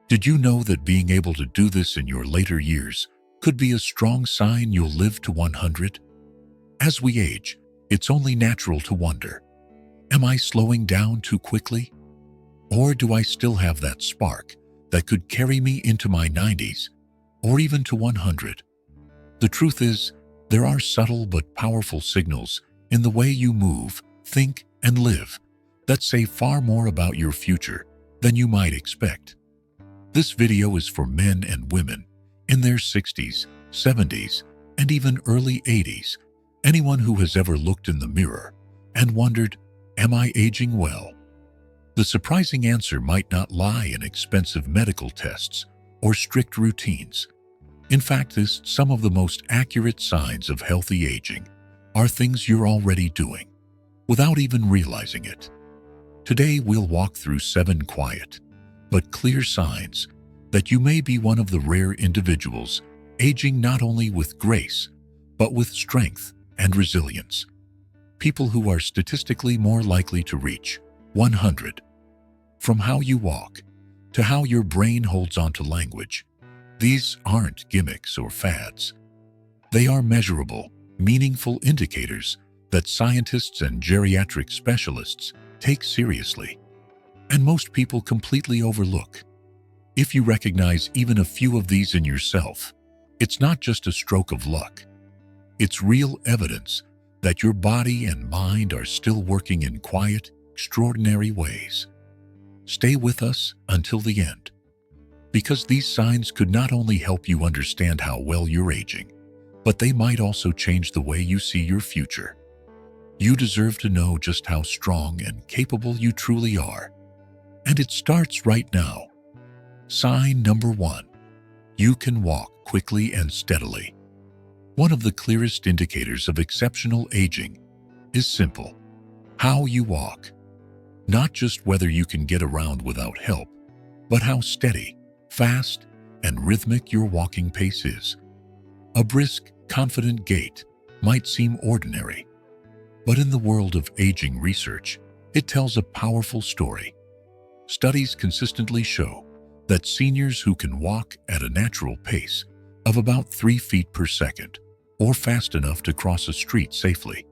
Did you know that being able to do this in your later years could be a strong sign you'll live to 100? As we age, it's only natural to wonder, am I slowing down too quickly? Or do I still have that spark that could carry me into my 90s or even to 100? The truth is, there are subtle but powerful signals in the way you move, think, and live that say far more about your future than you might expect. This video is for men and women in their 60s, 70s, and even early 80s, anyone who has ever looked in the mirror and wondered, am I aging well? The surprising answer might not lie in expensive medical tests or strict routines. In fact, some of the most accurate signs of healthy aging are things you're already doing without even realizing it. Today, we'll walk through 7 quiet but clear signs that you may be one of the rare individuals aging not only with grace, but with strength and resilience. People who are statistically more likely to reach 100. From how you walk to how your brain holds onto language, these aren't gimmicks or fads. They are measurable, meaningful indicators that scientists and geriatric specialists take seriously, and most people completely overlook. If you recognize even a few of these in yourself, it's not just a stroke of luck. It's real evidence that your body and mind are still working in quiet, extraordinary ways. Stay with us until the end, because these signs could not only help you understand how well you're aging, but they might also change the way you see your future. You deserve to know just how strong and capable you truly are. And it starts right now. Sign number 1. You can walk quickly and steadily. One of the clearest indicators of exceptional aging is simple: how you walk. Not just whether you can get around without help, but how steady, fast, and rhythmic your walking pace is. A brisk, confident gait might seem ordinary, but in the world of aging research, it tells a powerful story. Studies consistently show that seniors who can walk at a natural pace of about 3 feet per second, or fast enough to cross a street safely,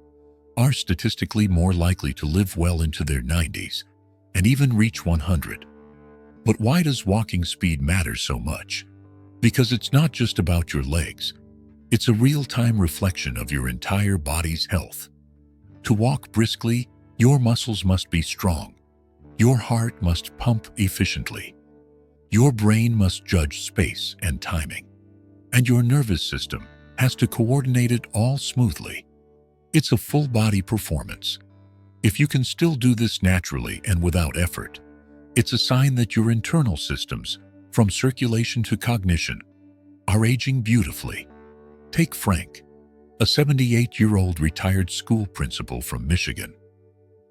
are statistically more likely to live well into their 90s and even reach 100. But why does walking speed matter so much? Because it's not just about your legs. It's a real-time reflection of your entire body's health. To walk briskly, your muscles must be strong. Your heart must pump efficiently. Your brain must judge space and timing. And your nervous system has to coordinate it all smoothly. It's a full-body performance. If you can still do this naturally and without effort, it's a sign that your internal systems, from circulation to cognition, are aging beautifully. Take Frank, a 78-year-old retired school principal from Michigan.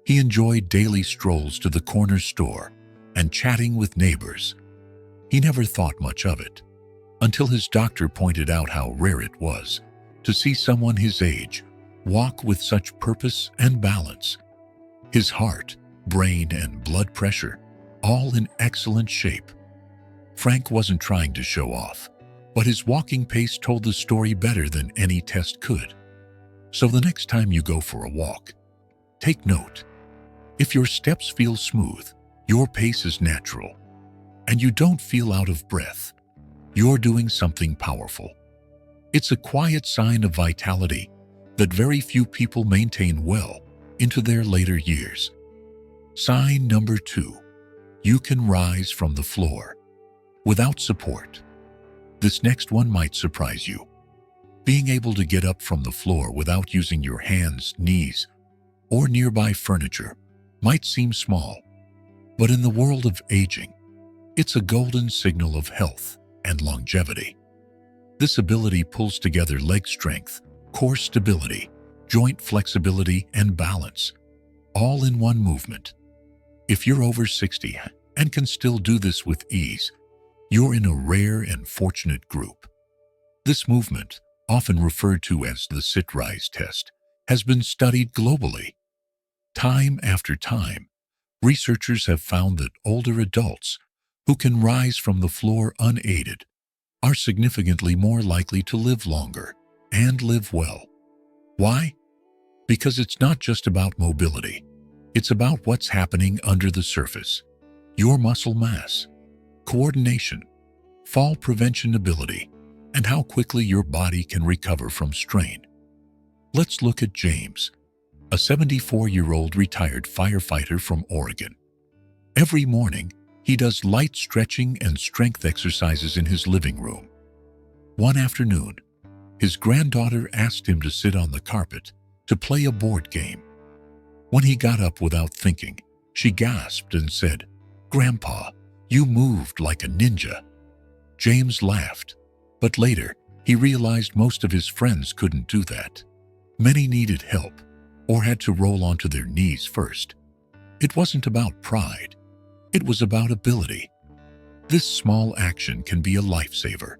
He enjoyed daily strolls to the corner store and chatting with neighbors. He never thought much of it, until his doctor pointed out how rare it was to see someone his age walk with such purpose and balance. His heart, brain, and blood pressure all in excellent shape. Frank wasn't trying to show off, but his walking pace told the story better than any test could. So the next time you go for a walk, take note. If your steps feel smooth, your pace is natural, and you don't feel out of breath, you're doing something powerful. It's a quiet sign of vitality that very few people maintain well into their later years. Sign number 2. You can rise from the floor without support. This next one might surprise you. Being able to get up from the floor without using your hands, knees, or nearby furniture might seem small, but in the world of aging, it's a golden signal of health and longevity. This ability pulls together leg strength, core stability, joint flexibility, and balance, all in one movement. If you're over 60 and can still do this with ease, you're in a rare and fortunate group. This movement, often referred to as the sit-rise test, has been studied globally. Time after time, researchers have found that older adults who can rise from the floor unaided are significantly more likely to live longer and live well. Why? Because it's not just about mobility. It's about what's happening under the surface. Your muscle mass, coordination, fall prevention ability, and how quickly your body can recover from strain. Let's look at James, a 74-year-old retired firefighter from Oregon. Every morning, he does light stretching and strength exercises in his living room. One afternoon, his granddaughter asked him to sit on the carpet to play a board game. When he got up without thinking, she gasped and said, "Grandpa, you moved like a ninja." James laughed, but later he realized most of his friends couldn't do that. Many needed help or had to roll onto their knees first. It wasn't about pride. It was about ability. This small action can be a lifesaver.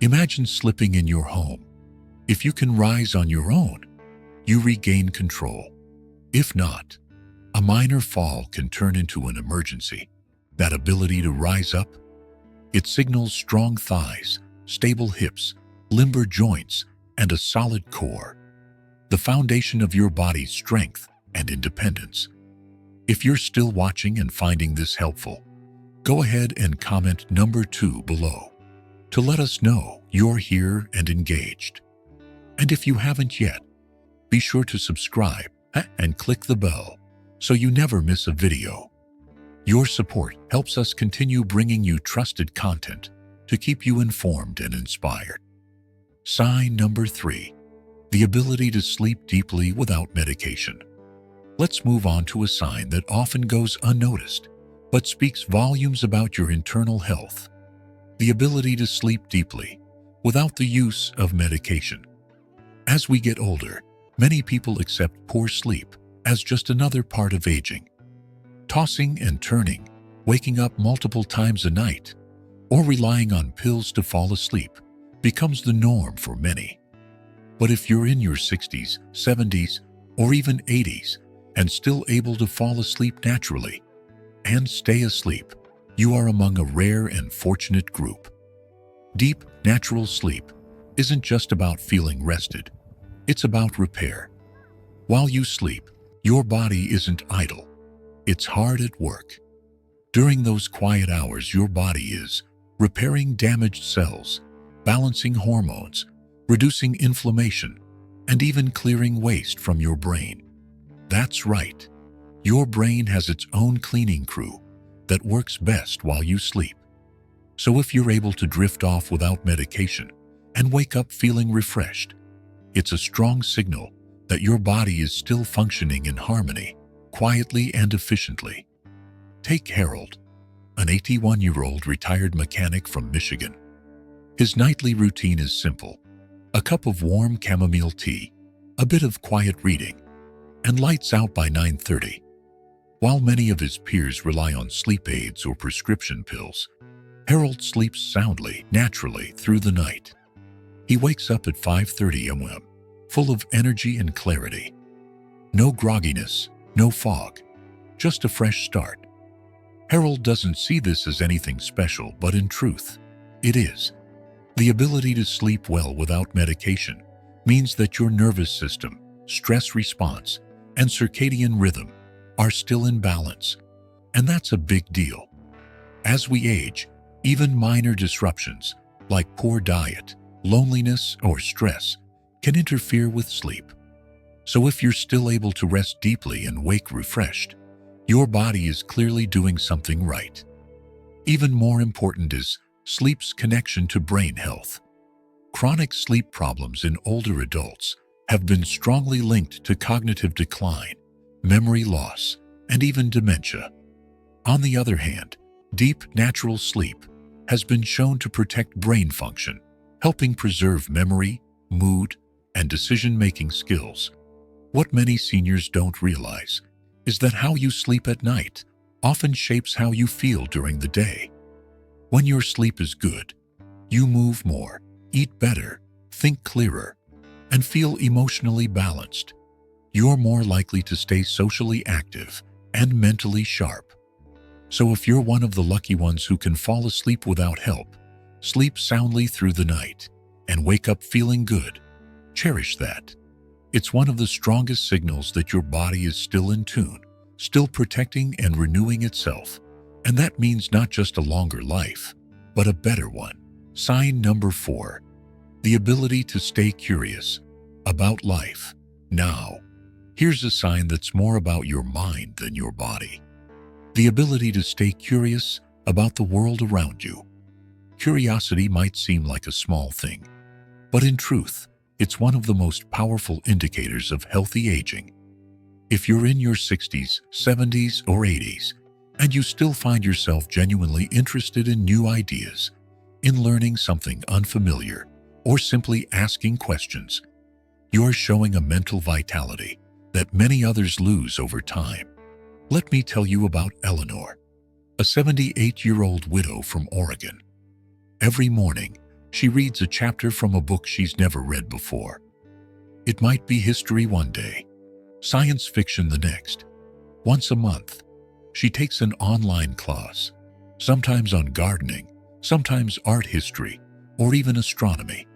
Imagine slipping in your home. If you can rise on your own, you regain control. If not, a minor fall can turn into an emergency. That ability to rise up, it signals strong thighs, stable hips, limber joints, and a solid core, the foundation of your body's strength and independence. If you're still watching and finding this helpful, go ahead and comment number 2 below to let us know you're here and engaged. And if you haven't yet, be sure to subscribe and click the bell so you never miss a video. Your support helps us continue bringing you trusted content to keep you informed and inspired. Sign number 3, the ability to sleep deeply without medication. Let's move on to a sign that often goes unnoticed, but speaks volumes about your internal health. The ability to sleep deeply without the use of medication. As we get older, many people accept poor sleep as just another part of aging. Tossing and turning, waking up multiple times a night, or relying on pills to fall asleep becomes the norm for many. But if you're in your 60s, 70s, or even 80s, and still able to fall asleep naturally and stay asleep, you are among a rare and fortunate group. Deep, natural sleep isn't just about feeling rested. It's about repair. While you sleep, your body isn't idle. It's hard at work. During those quiet hours, your body is repairing damaged cells, balancing hormones, reducing inflammation, and even clearing waste from your brain. That's right. Your brain has its own cleaning crew that works best while you sleep. So if you're able to drift off without medication and wake up feeling refreshed, it's a strong signal that your body is still functioning in harmony, quietly and efficiently. Take Harold, an 81-year-old retired mechanic from Michigan. His nightly routine is simple: a cup of warm chamomile tea, a bit of quiet reading, and lights out by 9:30. While many of his peers rely on sleep aids or prescription pills, Harold sleeps soundly, naturally through the night. He wakes up at 5:30 a.m., full of energy and clarity. No grogginess, no fog, just a fresh start. Harold doesn't see this as anything special, but in truth, it is. The ability to sleep well without medication means that your nervous system, stress response, and circadian rhythm are still in balance, and that's a big deal. As we age, even minor disruptions like poor diet, loneliness, or stress can interfere with sleep. So if you're still able to rest deeply and wake refreshed, your body is clearly doing something right. Even more important is sleep's connection to brain health. Chronic sleep problems in older adults have been strongly linked to cognitive decline, memory loss, and even dementia. On the other hand, deep, natural sleep has been shown to protect brain function, helping preserve memory, mood, and decision-making skills. What many seniors don't realize is that how you sleep at night often shapes how you feel during the day. When your sleep is good, you move more, eat better, think clearer, and feel emotionally balanced. You're more likely to stay socially active and mentally sharp. So if you're one of the lucky ones who can fall asleep without help, sleep soundly through the night, and wake up feeling good, cherish that. It's one of the strongest signals that your body is still in tune, still protecting and renewing itself. And that means not just a longer life, but a better one. Sign number 4. The ability to stay curious about life. Now, here's a sign that's more about your mind than your body. The ability to stay curious about the world around you. Curiosity might seem like a small thing, but in truth, it's one of the most powerful indicators of healthy aging. If you're in your 60s, 70s, or 80s, and you still find yourself genuinely interested in new ideas, in learning something unfamiliar, or simply asking questions, you're showing a mental vitality that many others lose over time. Let me tell you about Eleanor, a 78-year-old widow from Oregon. Every morning, she reads a chapter from a book she's never read before. It might be history one day, science fiction the next. Once a month, she takes an online class, sometimes on gardening, sometimes art history, or even astronomy.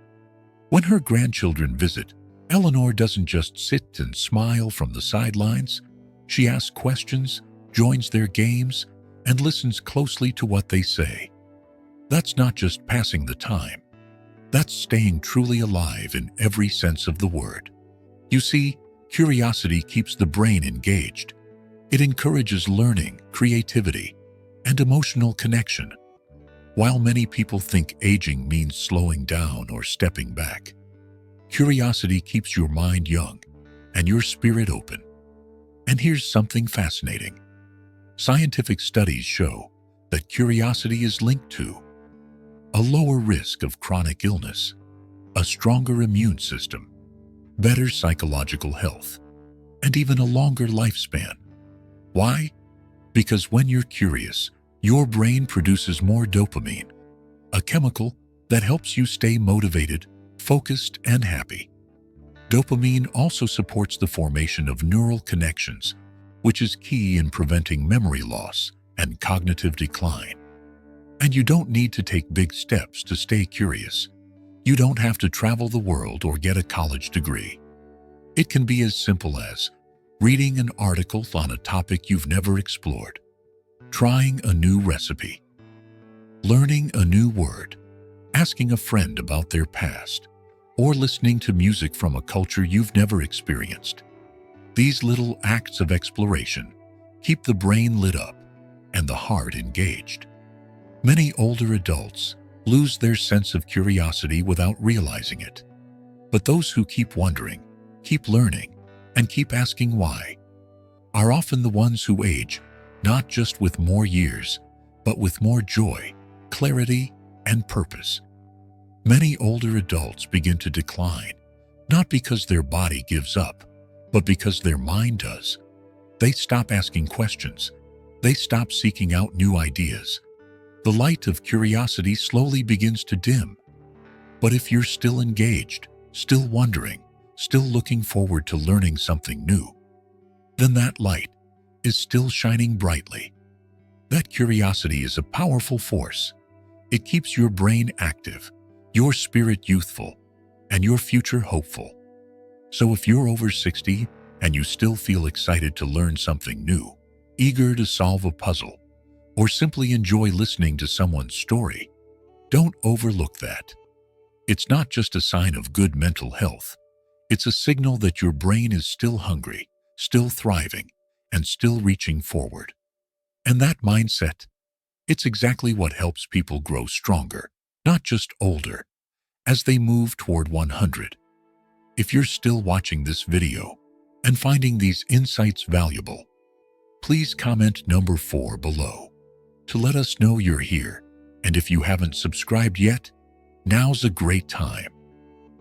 When her grandchildren visit, Eleanor doesn't just sit and smile from the sidelines. She asks questions, joins their games, and listens closely to what they say. That's not just passing the time. That's staying truly alive in every sense of the word. You see, curiosity keeps the brain engaged. It encourages learning, creativity, and emotional connection. While many people think aging means slowing down or stepping back, curiosity keeps your mind young and your spirit open. And here's something fascinating. Scientific studies show that curiosity is linked to a lower risk of chronic illness, a stronger immune system, better psychological health, and even a longer lifespan. Why? Because when you're curious, your brain produces more dopamine, a chemical that helps you stay motivated, focused, and happy. Dopamine also supports the formation of neural connections, which is key in preventing memory loss and cognitive decline. And you don't need to take big steps to stay curious. You don't have to travel the world or get a college degree. It can be as simple as reading an article on a topic you've never explored, trying a new recipe, learning a new word, asking a friend about their past, or listening to music from a culture you've never experienced. These little acts of exploration keep the brain lit up and the heart engaged. Many older adults lose their sense of curiosity without realizing it. But those who keep wondering, keep learning, and keep asking why are often the ones who age not just with more years, but with more joy, clarity, and purpose. Many older adults begin to decline, not because their body gives up, but because their mind does. They stop asking questions. They stop seeking out new ideas. The light of curiosity slowly begins to dim. But if you're still engaged, still wondering, still looking forward to learning something new, then that light is still shining brightly. That curiosity is a powerful force. It keeps your brain active, your spirit youthful, and your future hopeful. So if you're over 60 and you still feel excited to learn something new, eager to solve a puzzle, or simply enjoy listening to someone's story, don't overlook that. It's not just a sign of good mental health. It's a signal that your brain is still hungry, still thriving, and still reaching forward. And that mindset, it's exactly what helps people grow stronger, not just older, as they move toward 100. If you're still watching this video and finding these insights valuable, please comment number 4 below to let us know you're here. And if you haven't subscribed yet, now's a great time.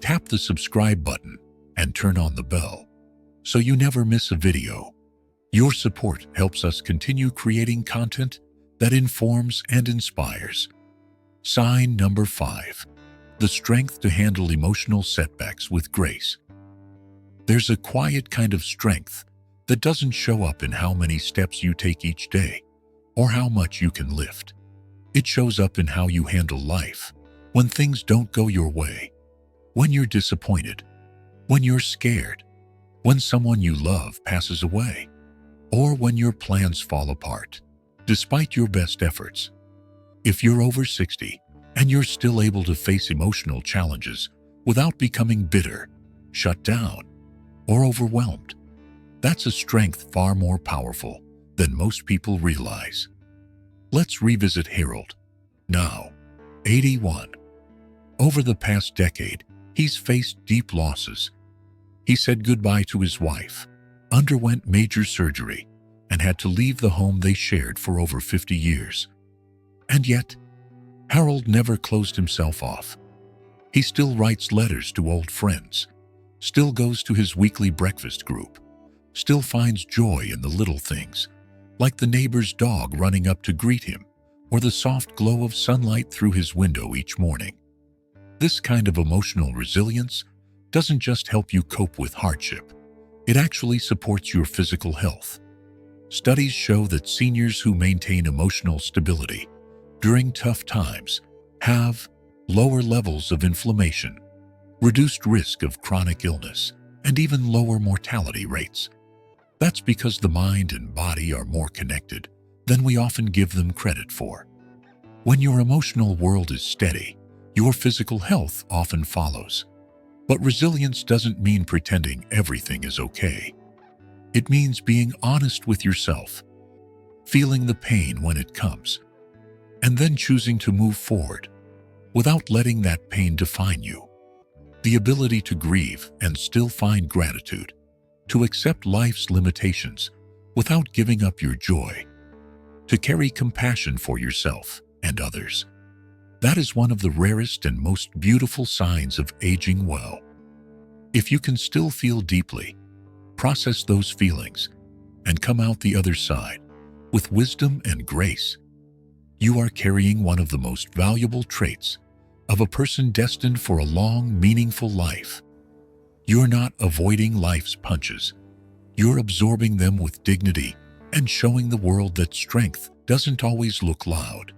Tap the subscribe button and turn on the bell so you never miss a video. Your support helps us continue creating content that informs and inspires. Sign number 5. The strength to handle emotional setbacks with grace. There's a quiet kind of strength that doesn't show up in how many steps you take each day, or how much you can lift. It shows up in how you handle life, when things don't go your way, when you're disappointed, when you're scared, when someone you love passes away, or when your plans fall apart, despite your best efforts. If you're over 60 and you're still able to face emotional challenges without becoming bitter, shut down, or overwhelmed, that's a strength far more powerful than most people realize. Let's revisit Harold, now 81. Over the past decade, he's faced deep losses. He said goodbye to his wife, underwent major surgery, and had to leave the home they shared for over 50 years. And yet, Harold never closed himself off. He still writes letters to old friends, still goes to his weekly breakfast group, still finds joy in the little things, like the neighbor's dog running up to greet him, or the soft glow of sunlight through his window each morning. This kind of emotional resilience doesn't just help you cope with hardship, it actually supports your physical health. Studies show that seniors who maintain emotional stability during tough times have lower levels of inflammation, reduced risk of chronic illness, and even lower mortality rates. That's because the mind and body are more connected than we often give them credit for. When your emotional world is steady, your physical health often follows. But resilience doesn't mean pretending everything is okay. It means being honest with yourself, feeling the pain when it comes, and then choosing to move forward without letting that pain define you. The ability to grieve and still find gratitude, to accept life's limitations without giving up your joy, to carry compassion for yourself and others. That is one of the rarest and most beautiful signs of aging well. If you can still feel deeply, process those feelings, and come out the other side with wisdom and grace, you are carrying one of the most valuable traits of a person destined for a long, meaningful life. You're not avoiding life's punches. You're absorbing them with dignity and showing the world that strength doesn't always look loud.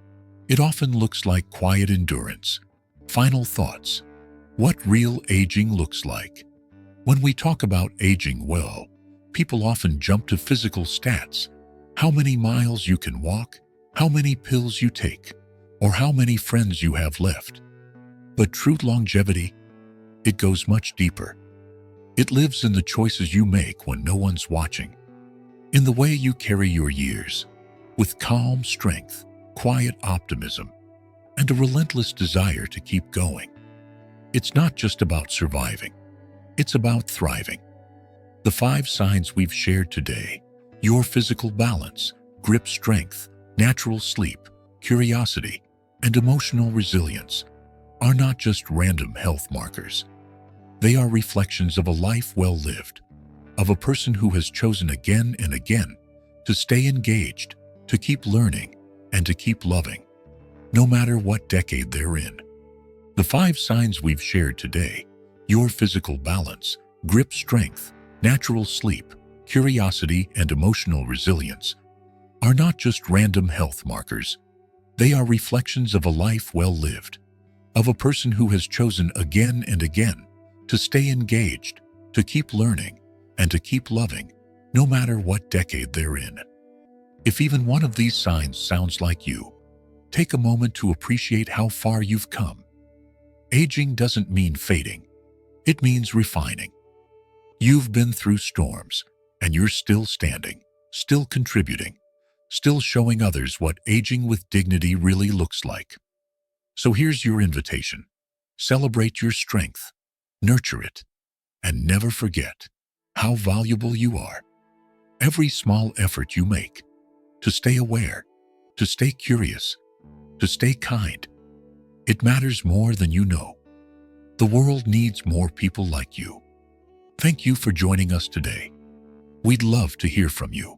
It often looks like quiet endurance. Final thoughts. What real aging looks like. When we talk about aging well, people often jump to physical stats. How many miles you can walk, how many pills you take, or how many friends you have left. But true longevity, it goes much deeper. It lives in the choices you make when no one's watching, in the way you carry your years, with calm strength, quiet optimism, and a relentless desire to keep going. It's not just about surviving, it's about thriving. The 5 signs we've shared today, your physical balance, grip strength, natural sleep, curiosity, and emotional resilience, are not just random health markers. They are reflections of a life well lived, of a person who has chosen again and again to stay engaged, to keep learning, and to keep loving, no matter what decade they're in. The 5 signs we've shared today, your physical balance, grip strength, natural sleep, curiosity, and emotional resilience, are not just random health markers. They are reflections of a life well lived, of a person who has chosen again and again to stay engaged, to keep learning, and to keep loving, no matter what decade they're in. If even one of these signs sounds like you, take a moment to appreciate how far you've come. Aging doesn't mean fading. It means refining. You've been through storms, and you're still standing, still contributing, still showing others what aging with dignity really looks like. So here's your invitation. Celebrate your strength, nurture it, and never forget how valuable you are. Every small effort you make to stay aware, to stay curious, to stay kind, it matters more than you know. The world needs more people like you. Thank you for joining us today. We'd love to hear from you.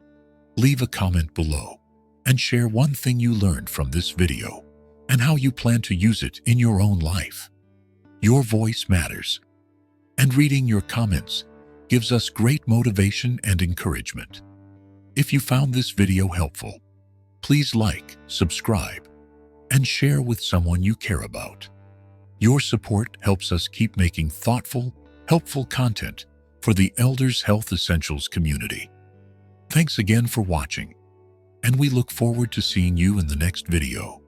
Leave a comment below and share one thing you learned from this video and how you plan to use it in your own life. Your voice matters, and reading your comments gives us great motivation and encouragement. If you found this video helpful, Please like, subscribe, and share with someone you care about. Your support helps us keep making thoughtful, helpful content for the Elders Health Essentials community. Thanks again for watching, and we look forward to seeing you in the next video.